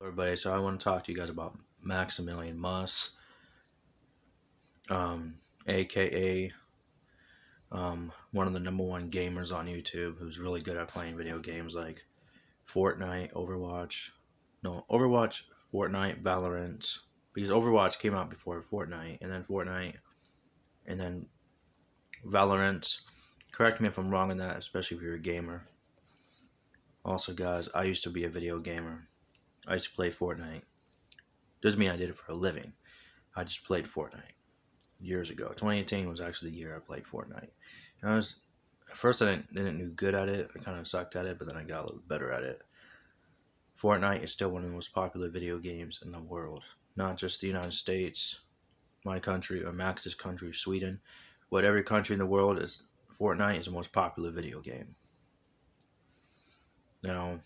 Everybody, so I want to talk to you guys about Maximilian Muss, aka one of the #1 gamers on YouTube who's really good at playing video games like Fortnite, Overwatch, Fortnite, Valorant, because Overwatch came out before Fortnite, and then Fortnite, and then Valorant. Correct me if I'm wrong on that, especially if you're a gamer. Also, guys, I used to be a video gamer. I used to play Fortnite. Doesn't mean I did it for a living. I just played Fortnite years ago. 2018 was actually the year I played Fortnite. And at first I didn't do good at it. I kind of sucked at it, but then I got a little better at it. Fortnite is still one of the most popular video games in the world. Not just the United States, my country, or Max's country, Sweden. But every country in the world Fortnite is the most popular video game. Now,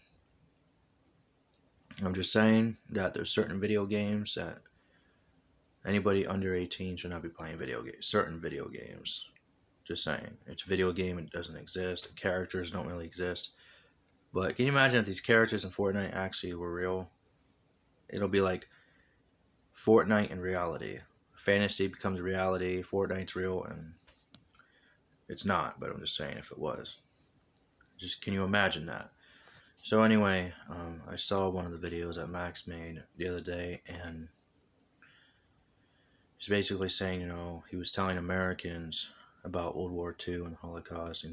I'm just saying that there's certain video games that anybody under 18 should not be playing video games. Certain video games. Just saying. It's a video game. It doesn't exist. The characters don't really exist. But can you imagine if these characters in Fortnite actually were real? It'll be like Fortnite in reality. Fantasy becomes reality. Fortnite's real, and it's not. But I'm just saying if it was. Just can you imagine that? So anyway, I saw one of the videos that Max made the other day, and he's basically saying, he was telling Americans about World War II and the Holocaust,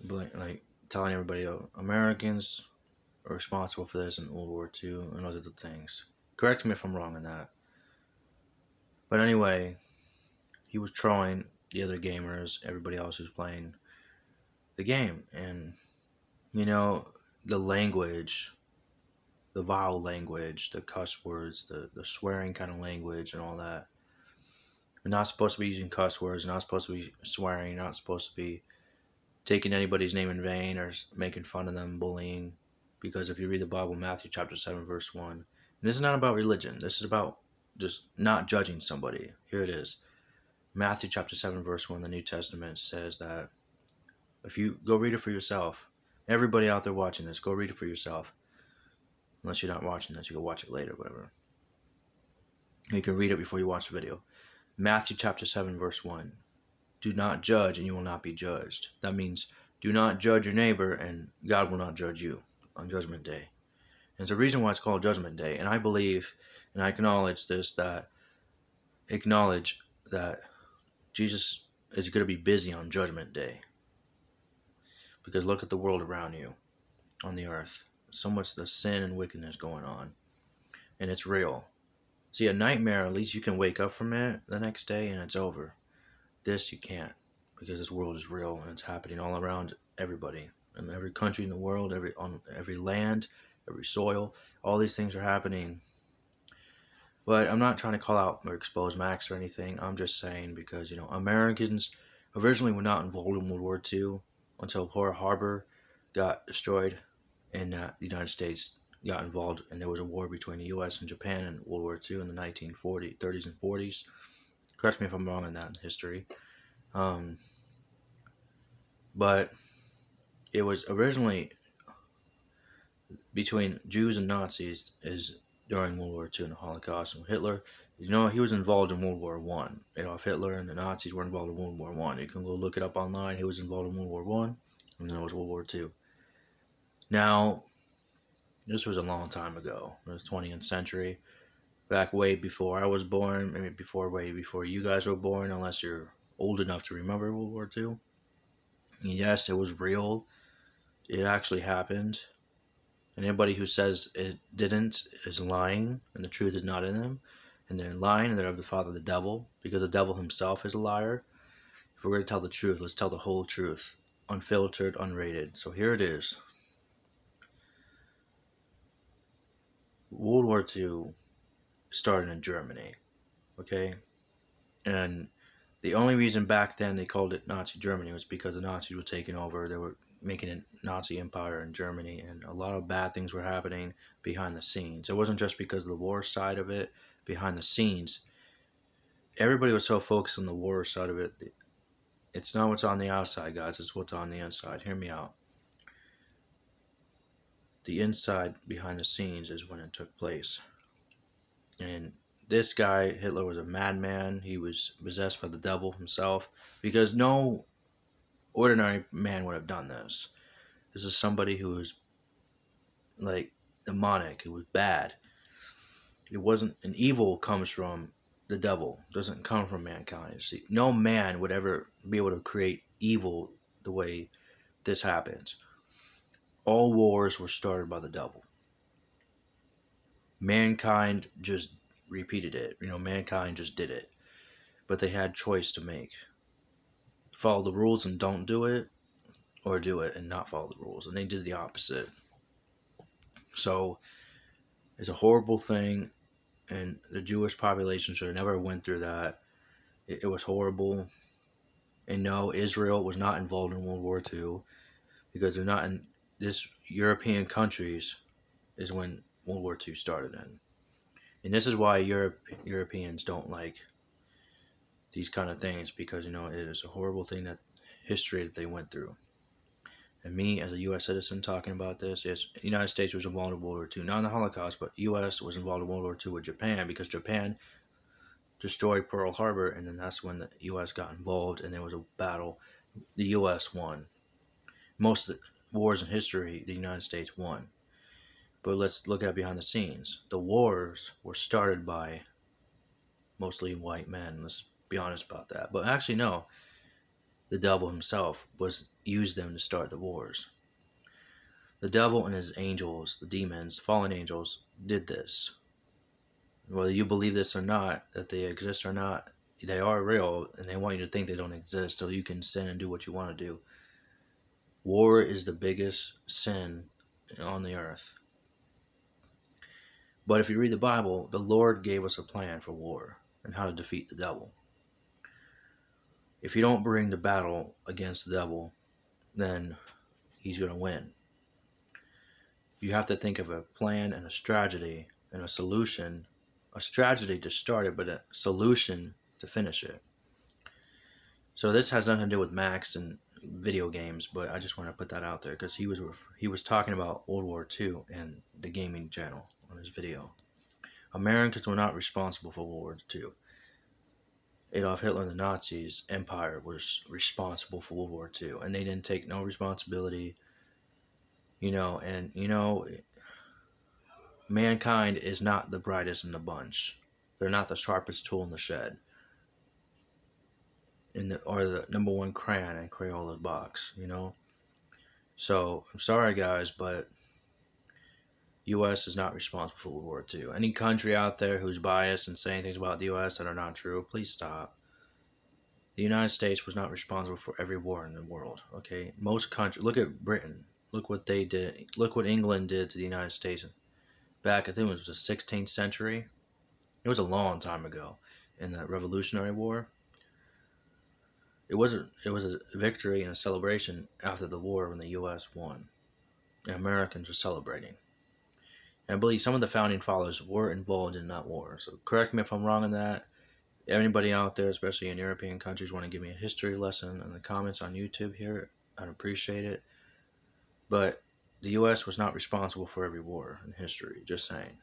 like telling everybody, Americans are responsible for this in World War II and other things. Correct me if I'm wrong on that. But anyway, he was trolling the other gamers, everybody else who's playing the game, and the language, the vile language, the cuss words, the swearing kind of language and all that. You're not supposed to be using cuss words, you're not supposed to be swearing, you're not supposed to be taking anybody's name in vain or making fun of them, bullying. Because if you read the Bible, Matthew chapter 7, verse 1, and this is not about religion, this is about just not judging somebody. Here it is. Matthew chapter 7, verse 1, the New Testament says that if you go read it for yourself, everybody out there watching this, go read it for yourself. Unless you're not watching this, you can watch it later, whatever. You can read it before you watch the video. Matthew chapter 7, verse 1. Do not judge, and you will not be judged. That means do not judge your neighbor, and God will not judge you on Judgment Day. And it's a reason why it's called Judgment Day. And I believe, and I acknowledge that Jesus is going to be busy on Judgment Day. Because look at the world around you, on the earth. So much the sin and wickedness going on, and it's real. See, a nightmare, at least you can wake up from it the next day and it's over. This you can't, because this world is real and it's happening all around everybody, in every country in the world, on every land, every soil. All these things are happening. But I'm not trying to call out or expose Max or anything. I'm just saying because Americans originally were not involved in World War II until Pearl Harbor got destroyed. And the United States got involved, and there was a war between the U.S. and Japan in World War II in the 30s and 40s. Correct me if I'm wrong on that in history. But it was originally between Jews and Nazis is during World War II and the Holocaust. And Hitler, he was involved in World War I. Adolf Hitler and the Nazis were involved in World War I. You can go look it up online. He was involved in World War I, and then it was World War II. Now, this was a long time ago. It was 20th century, back way before I was born, maybe way before you guys were born, unless you're old enough to remember World War II. And yes, it was real. It actually happened. And anybody who says it didn't is lying, and the truth is not in them. And they're lying, and they're of the father, the devil, because the devil himself is a liar. If we're going to tell the truth, let's tell the whole truth, unfiltered, unrated. So here it is. World War II started in Germany, okay? And the only reason back then they called it Nazi Germany was because the Nazis were taking over. They were making a Nazi empire in Germany, and a lot of bad things were happening behind the scenes. It wasn't just because of the war side of it, behind the scenes. Everybody was so focused on the war side of it. It's not what's on the outside, guys. It's what's on the inside. Hear me out. the inside behind the scenes is when it took place. And this guy, Hitler, was a madman. He was possessed by the devil himself, because no ordinary man would have done this. This is somebody who was like demonic. It was bad. It wasn't an evil comes from the devil. It doesn't come from mankind. See, no man would ever be able to create evil the way this happens. All wars were started by the devil. Mankind just repeated it. Mankind just did it. But they had choice to make. Follow the rules and don't do it, or do it and not follow the rules. And they did the opposite. So it's a horrible thing, and the Jewish population should have never went through that. It was horrible. And no, Israel was not involved in World War II, because they're not in this European countries is when World War II started in. And this is why Europeans don't like these kind of things, because it is a horrible thing, that history that they went through. And me, as a U.S. citizen, talking about this, yes, the United States was involved in World War II, not in the Holocaust, but U.S. was involved in World War II with Japan, because Japan destroyed Pearl Harbor, and then that's when the U.S. got involved, and there was a battle. The U.S. won. Most of the wars in history, the United States won. But let's look at behind the scenes. The wars were started by mostly white men. Let's be honest about that. But actually, no. The devil himself used them to start the wars. The devil and his angels, the demons, fallen angels, did this. Whether you believe this or not, that they exist or not, they are real, and they want you to think they don't exist so you can sin and do what you want to do. War is the biggest sin on the earth. But if you read the Bible, the Lord gave us a plan for war and how to defeat the devil. If you don't bring the battle against the devil, then he's going to win. You have to think of a plan and a strategy and a solution. A strategy to start it, but a solution to finish it. So this has nothing to do with Max and video games, but I just want to put that out there, because he was talking about World War II and the gaming channel on his video. Americans were not responsible for World War II. Adolf Hitler and the Nazis empire was responsible for World War II, and they didn't take no responsibility. Mankind is not the brightest in the bunch. They're not the sharpest tool in the shed, or the number one crayon in Crayola's box. So I'm sorry, guys, but U.S. is not responsible for World War II. Any country out there who's biased and saying things about the U.S. that are not true, please stop. The United States was not responsible for every war in the world, okay? Most countries, look at Britain. Look what they did. Look what England did to the United States back, I think it was the 16th century. It was a long time ago in the Revolutionary War. It was a victory and a celebration after the war when the U.S. won. And Americans were celebrating. And I believe some of the founding fathers were involved in that war. So correct me if I'm wrong on that. Anybody out there, especially in European countries, want to give me a history lesson in the comments on YouTube here, I'd appreciate it. But the U.S. was not responsible for every war in history, just saying.